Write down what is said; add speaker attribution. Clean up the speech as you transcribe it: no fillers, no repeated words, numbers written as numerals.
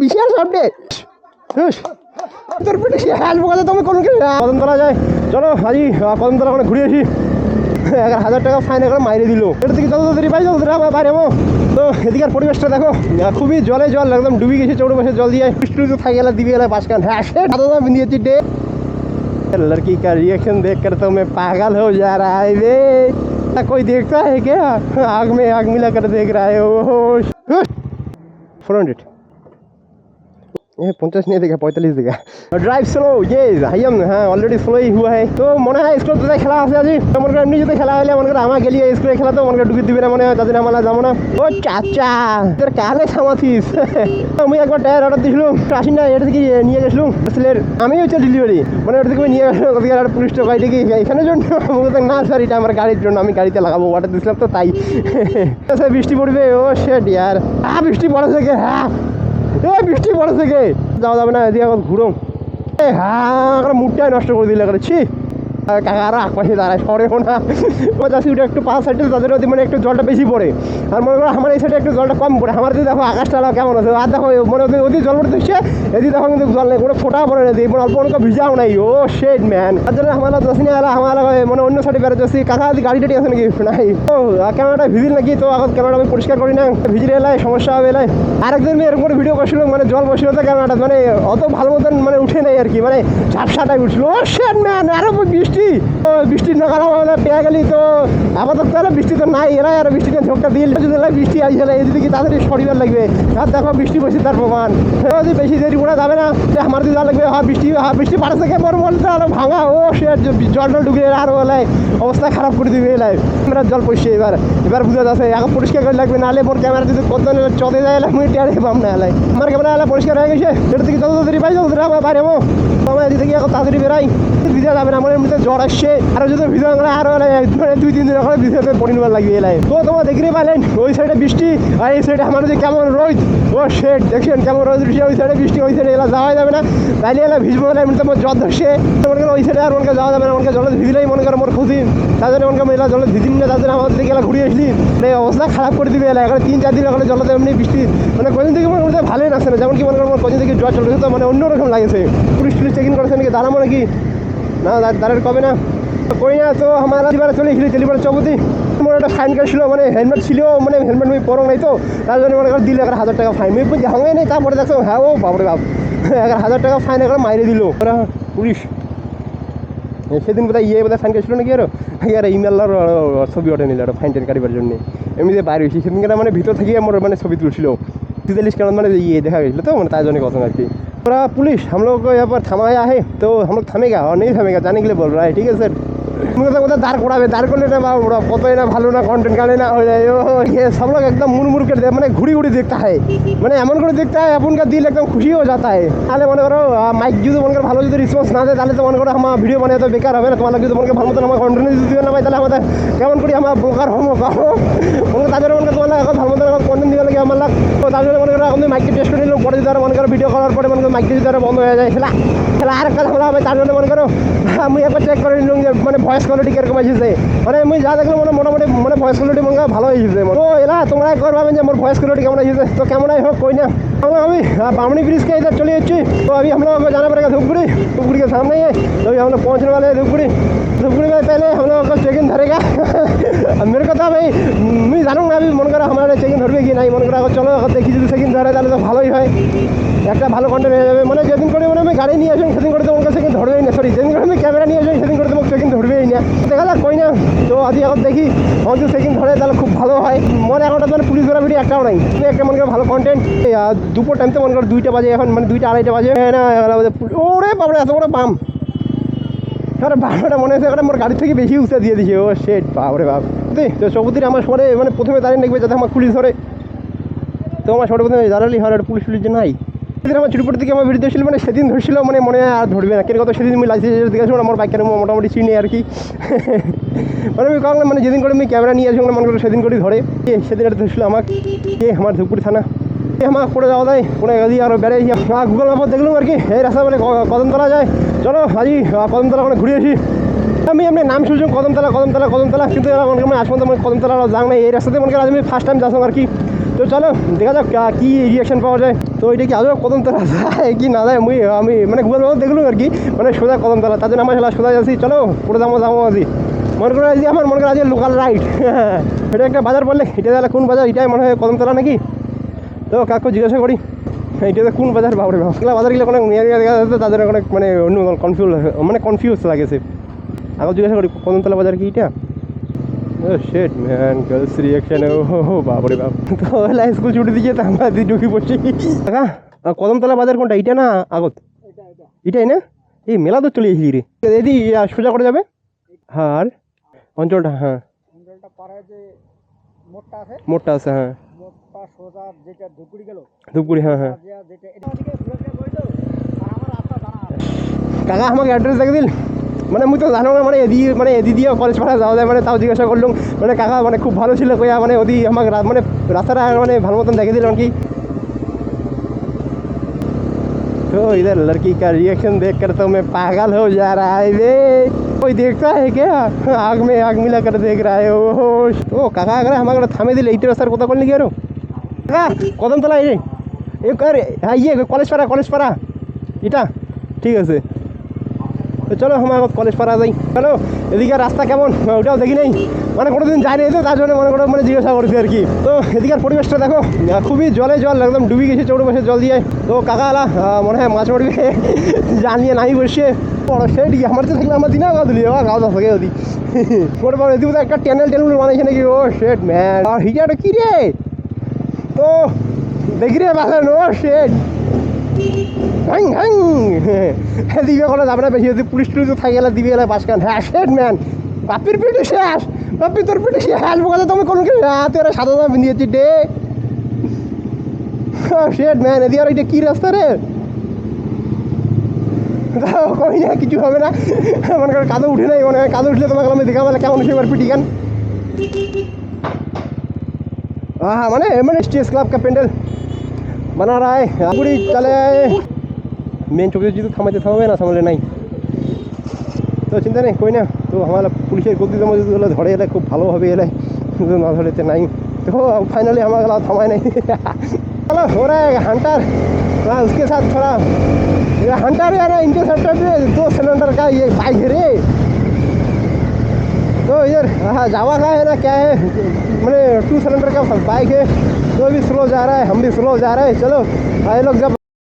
Speaker 1: বিশাল সামনে তোর পেটে হ্যাল বোকাতে তুমি কোন কদমতলা যায় চলো আজই কদমতলা ওখানে ঘুরে আসি 11,000 টাকা ফাইন এখন মাইরে দিল এটা থেকে যত তাড়াতাড়ি পাই যত তাড়াতাড়ি বাইরে যাবো তো এদিকের পরিবেশটা দেখো খুবই জলে জল একদম ডুবে গেছে চৌড়ো বসে জল দিয়ে বৃষ্টি থাকে গেলে দিবি গেলে বাসকান হ্যাঁ সে দাদা বিন্দিয়েছি ডে लड़की का रिएक्शन देखकर तो मैं पागल हो जा रहा है रे कोई देखता है क्या आग में आग मिला कर देख रहा है ओ 400 ये 50 नहीं देगा 45 देगा ड्राइव स्लो ये हाइम हाँ ऑलरेडी स्लो ही हुआ है तो मन है इसको तो खेला আছে আজি মন করে এমনি যদি খেলা হলে মন করে আমা গেলি স্কুলে খেলা তো মন করে ডুবি দিবে না মনে হয় তাদের আমালা যাব না ও চাচা তোর কালে সামাথিস আমি একবার টায়ার অর্ডার দিছিলাম আসিনা এটা থেকে নিয়ে গেছিলাম আসলে আমি হচ্ছে ডেলিভারি মানে এটা থেকে নিয়ে গেছিলাম ওদিকে আর পুলিশ তো গাড়ি কি এখানে জন্য আমাকে না স্যার এটা আমার গাড়ির জন্য আমি গাড়িতে লাগাবো অর্ডার দিছিলাম তো তাই বৃষ্টি পড়বে ও শেট ইয়ার বৃষ্টি পড়েছে কে হ্যাঁ বৃষ্টি পড়ে থেকে যাওয়া যাবে না এদিকে এখন ঘুরো হ্যাঁ মুডটাই নষ্ট করে দিলে ছি কাকারা আশপাশে দাঁড়ায় সরেও না যাচ্ছি ওটা একটু পাঁচ সাইডে তাদের ওদের মানে একটু জলটা বেশি পড়ে আর মনে করো আমার এই সাইডে একটু জলটা কম পড়ে আমার যদি দেখো আকাশটা কেমন আছে আর দেখো মনে হচ্ছে ওদের জল পড়ে দিচ্ছে এদিকে দেখো কিন্তু জল নেই কোনো ফোটা পড়ে না দিয়ে অল্প অনেক ভিজাও নাই ও শেড ম্যান তার জন্য আমার যাচ্ছি না আমার মানে অন্য সাইডে বেড়ে যাচ্ছি কাকা যদি গাড়ি টাড়ি আছে নাকি নাই ও ক্যামেরাটা ভিজিল নাকি তো এখন ক্যামেরাটা আমি পরিষ্কার করি না ভিজিলে এলাই সমস্যা হবে এলাই আরেকদিন এরকম করে ভিডিও করছিল মানে জল বসছিল তো ক্যামেরাটা মানে অত ভালো মতন মানে উঠে নেই আর কি মানে ঝাপসাটাই উঠছিল ও শেড ম্যান আরো বৃষ্টি না কারণ পেয়ে গেলি তো আপাতত তাহলে বৃষ্টি তো নাই এরা আর বৃষ্টিতে ঝোঁকটা দিয়ে যদি বৃষ্টি আসলে এদিকে তাড়াতাড়ি শরীর লাগবে আর দেখো বৃষ্টি বসে তার প্রমাণ যদি বেশি দেরি উড়া যাবে না আমার যদি লাগবে বৃষ্টি পাড়া থেকে বড় বলতে আরো ভাঙা ও সে জল ঢুকে আরো এলাই অবস্থা খারাপ করে দিবে এলাই ক্যামেরার জল পড়ছে এবার বুঝা যাচ্ছে এখন পরিষ্কার করে লাগবে নাহলে মোর ক্যামেরা যদি কত চলে যায় আমি টেয়ারে পাম না এলাই আমার ক্যামেরা এলা পরিষ্কার হয়ে গেছে এটা থেকে যত তাড়াতাড়ি পাই যত তাড়াতাড়ি বাইরে যাবো আমার এদিকে থেকে এখন তাড়াতাড়ি বেরাই ভিজা যাবে না আমার এমনিতে জ্বর আসছে আর যদি ভিজা আরো 2-3 দিন ওখানে ভিজাতে পরিবার লাগবে এলাই তো তোমার দেখতে পাইলেন ওই সাইডে বৃষ্টি আর এই সাইডে আমার যে কেমন রোদ ও শেড দেখছেন কেমন রোদ বৃষ্টি ওই সাইডে বৃষ্টি ওই সাইডে এলা যাওয়া যাবে না তাইলে এলা ভিজবো না এমনিতে আমার জ্বর ধরছে মনে করো ওই সাইডে আর মনে যাওয়া যাবে না মনে জলে ভিজলেই মনে করো মোর খুশি তাদের মনে এলা জলে ভিজিম না তাদের আমাদের দিকে এলা ঘুরে আসলি এই অবস্থা খারাপ করে দিবে এলা এখানে 3-4 দিন ওখানে জলতে এমনি বৃষ্টি মানে কদিন থেকে মনে করতে ভালোই লাগছে না যেমন কি মনে করো কদিন থেকে জ্বর চলছে তো মানে অন্যরকম লাগছে পুলিশ চেকিং করেছে নাকি দাঁড়াবো নাকি না দাঁড়ার কবে না কই না তো আমার এবারে চলে গেছিলি তেলিবার চৌপতি আমার একটা ফাইন কাটছিল মানে হেলমেট ছিল মানে হেলমেট আমি পরো নাই তো তার জন্য মনে করো দিল 11,000 টাকা ফাইন আমি বুঝি হাঙ্গাই নেই তারপরে দেখছো হ্যাঁ ও বাপরে বাপ 11,000 টাকা ফাইন এখন মাইরে দিল ওরা পুলিশ সেদিন বোধহয় বোধহয় ফাইন কাটছিল নাকি আর ইমেলার ছবি ওঠে নিল ফাইন টেন কাটিবার জন্য এমনিতে বাইরে হয়েছি সেদিনকে মানে ভিতর থেকে আমার মানে ছবি তুলছিল 43 কারণ মানে দেখা গেছিলো তো মানে তার জন্য কথা আর কি पूरा पुलिस हम लोग को यहाँ पर थमाया है तो हम लोग थमेगा और नहीं थमेगा जाने के लिए बोल रहा है ठीक है सर कोথাও দাঁড় করাবে দাঁড় করলে না ওরা কতই না ভালো না কন্টেন্ট কাটে না হয়ে যায় सब लोग एकदम मुड़ कर মানে ঘুরি দেখতে হয় মানে এমন করে দেখতে হয় আপনকার দিল একদম খুশি হয়ে যাতা है তাহলে মনে করো মাইক যদি মনে করো ভালো যদি রেসপন্স না দেয় তাহলে তো মনে করো আমার ভিডিও বানাতে তো বেকার হবে না তোমার যদি মনে করো ভালো মতন আমার কন্টেন্ট যদি দিবে না ভাই তাহলে আমাদের কেমন করি আমার ব্লগার হবো মনে তাদের মনে করো তোমার এখন ভালো মতন কন্টেন্ট দিবে লাগে আমার লাগ তো তার জন্য মনে করো আমি মাইকটি টেস্ট করে নিলাম পরে যদি আর মনে করো ভিডিও করার পরে মনে করো মাইকটি যদি আর বন্ধ হয়ে যায় খেলা আর একটা ঝামেলা হবে তার জন্য মনে করো আমি একবার চেক করে নিলাম যে মানে ভয়েস কোয়ালিটি কিরকম আসছে মানে আমি যা দেখলাম মানে মোটামুটি মানে ভয়েস কোয়ালিটি মনে ভালো হয়েছে তো এলা তোমরা একবার ভাবেন যে আমার ভয়েস কোয়ালিটি কেমন হয়েছে তো কেমনই হোক কই না আমি बामनी ब्रिज के इधर चले जाच्छी तो अभी हम लोगों को जाना पड़ेगा धूपगुड़ी के सामने ही तो अभी हम लोग पहुँचने वाले हैं धूपगुड़ी में पहले हम लोगों को चेक इन धरेगा मेरे को था भाई मैं जानूँ ना अभी मन करा हमारे चेक इन धरবে কি নাই মনে করা চলো দেখি যদি চেক ইন ধরে তাহলে তো ভালোই হয় একটা ভালো কন্টেন্ট হয়ে যাবে মানে যেদিন করে মানে আমি গাড়ি নিয়ে আসি সেদিন করে তো চেক ইন ধরবেই না সরি যেদিন করে আমি ক্যামেরা নিয়ে আসি সেদিন করে তো চেক ইন ধরবেই না দেখা যাক কই না তো আজ এখন দেখি আমার যদি চেক ইন ধরে তাহলে খুব ভালো হয় মনে এখনটা মানে পুলিশ ধরা ভিডিও একটাও নাই একটা মনে করো ভালো কন্টেন্ট দুপুর টাইম তো মনে করো 2টা বাজে এখন মানে 2টা-2:30 বাজে না ওরে বাবরে এত বড় বাম আরে বাবাটা মনে হচ্ছে একটা মোর গাড়ি থেকে বেশি উঁচা দিয়ে দিয়েছে ও শেট বাবরে বাপ তো চৌপতির আমার সরে মানে প্রথমে দাঁড়িয়ে দেখবে যাতে আমার পুলিশ ধরে তো আমার সরে প্রথমে দাঁড়ালি হয় একটা পুলিশ যে নাই সেদিন আমার চুরিপুর থেকে আমার বিরুদ্ধে ছিল মানে সেদিন ধরছিল মানে মনে হয় আর ধরবে না কিরকম সেদিন আমি লাইসেন্স দেখেছিলাম আমার বাইকের মোটামুটি চিনি আর কি মানে আমি কারণ মানে যেদিন করে আমি ক্যামেরা নিয়ে আসলাম মনে করো সেদিন করে ধরে সেদিন একটা ধরছিল আমাকে আমার ধূপগুড়ি থানা আমার পড়ে যাওয়া যায় পড়ে গেছি আরও বেড়ে গুগল ম্যাপত দেখলাম আর কি এই রাস্তা বলে কদমতলা যায় চলো আজই কদমতলা ওখানে ঘুরে আসি আমি এমনি নাম শুনছি কদমতলা কিন্তু এরা মনে করেন আজ পর্যন্ত কদমতলা যাং নাই এই রাস্তাতে মনে করেন আমি ফার্স্ট টাইম যাচ্ছিলাম আর কি তো তো চলো দেখা যাক কি রিয়াকশন পাওয়া যায়। তো এটা কি আজও কদমতলা যায় কি না যায় আমি মানে গুগল দেখলাম আর কি, মানে সোজা কদমতলা, তার জন্য আমার সোজা যাচ্ছি। চলো পুরো যাবো আছি মনে করো আজকে আমার মনে করো আজকে লোকাল রাইড। এটা একটা বাজার বললে, এটা তাহলে কোন বাজার? এটাই মনে হয় কদমতলা নাকি? তো কাকু জিজ্ঞাসা করি এইটাতে কোন বাজার? বাবরে বাবা বাজারগুলো অনেক নিয়ে দেখা যাচ্ছে, তাদের অনেক মানে অন্য কনফিউজ লাগেছে। আগে জিজ্ঞাসা করি কদমতলা বাজার কি এটা? শেট ম্যান গার্লস রিয়াকশন, ও বাবরে বাপ। তো স্কুল ছুটি দিয়ে তো আমরা ঢুকি পড়ছি। কাকা কদমতলা বাজার কোনটা, এটা না আগত? এটাই না? এই মেলা তো চলে এসেছি রে, এদি সোজা করে যাবে। হ্যাঁ আর অঞ্চলটা, হ্যাঁ মোটটা আছে, হ্যাঁ ধূপগুড়ি, হ্যাঁ হ্যাঁ। কাকা আমাকে অ্যাড্রেস দেখে দিল, মানে মুই তো জানো মানে এদি দিয়ে কলেজ পাড়া যাওয়া যায়, মানে তাও জিজ্ঞাসা করলাম। মানে কাকা মানে খুব ভালো ছিল কইয়া, মানে ওদি আমাকে মানে রাস্তাটা মানে ভালো মতন দেখে দিল কি। तो इधर लड़की का रिएक्शन देखकर तो मैं पागल हो जा रहा है रे। कोई देखता है क्या? आग में आग मिला कर देख रहा है ओ। तो काका अगर हमारे थामे दिले इटे रास्तार কথা বললি কি আরো? কাকা কদমতলা এই হ্যাঁ কলেজ পাড়া এটা ঠিক আছে। তো চলো আমার কলেজ পাড়া যাই। চলো এদিকে রাস্তা কেমন ওটাও দেখি নেই, মানে কোনোদিন যায়নি তো তার জন্য মনে করো মানে জিজ্ঞাসা করছি আর কি। তো এদিকের পরিবেশটা দেখো, খুবই জলে জল, একদম ডুবি গেছে চৌড়ো বসে জল দিয়ে। তো কাকা আলা মনে হয় মাছ পড়বে জানিয়ে নাই বসে বড় সেটি আমার তো থাকলে আমার দিনে গাও দিলি গাও দা থাকে ওদি ওর পর এদিকে একটা টেনেল বানাইছে নাকি। ও শেট ম্যান, আর হিজাটা কি রে? তো দেখি রে বাগান, ও শেট হ্যাং হ্যাং দিবে কোনো যাবে না বেশি, যদি পুলিশ টুলিশ থাকে গেলে দিবে গেলে বাসকান। হ্যাঁ শেট ম্যান, বাপির পিঠে শেষ, বাপি তোর পিঠে শেষ বোকা তুমি কোনো তোরা সাদা দাম নিয়েছি ডে। শেট ম্যান এদিকে আর এটা কী রাস্তা রে? কই না কিছু হবে না, মনে করে কাদো উঠে নাই, মনে হয় কাদো উঠলে তোমাকে আমি দেখা পেলে কেমন সেবার পিটি গান। हाँ मैंने स्टेज क्लब का पेंडल बना रहा है पूरी चले मेन चौकी जी तो थमाते थमाবে না সামলে নাই। তো চিন্তা নেই কই না, তো আমার পুলিশের গতি জমা যদি ধরে এলে খুব ভালো হবে, এলে না ধরেতে নাই। तो फाइनली हमारा गला थमाए नहीं। चलो हो रहा है हंटर, उसके साथ थोड़ा ये हंटर यार इंटरसेप्टर पे 2 सिलेंडर का ये बाइक है रे। तो इधर हाँ जावा का है ना क्या है, मैंने 2 सिलेंडर का बाइक है। तो भी स्लो जा रहा है, हम भी स्लो जा रहे हैं। चलो भाई लोग जब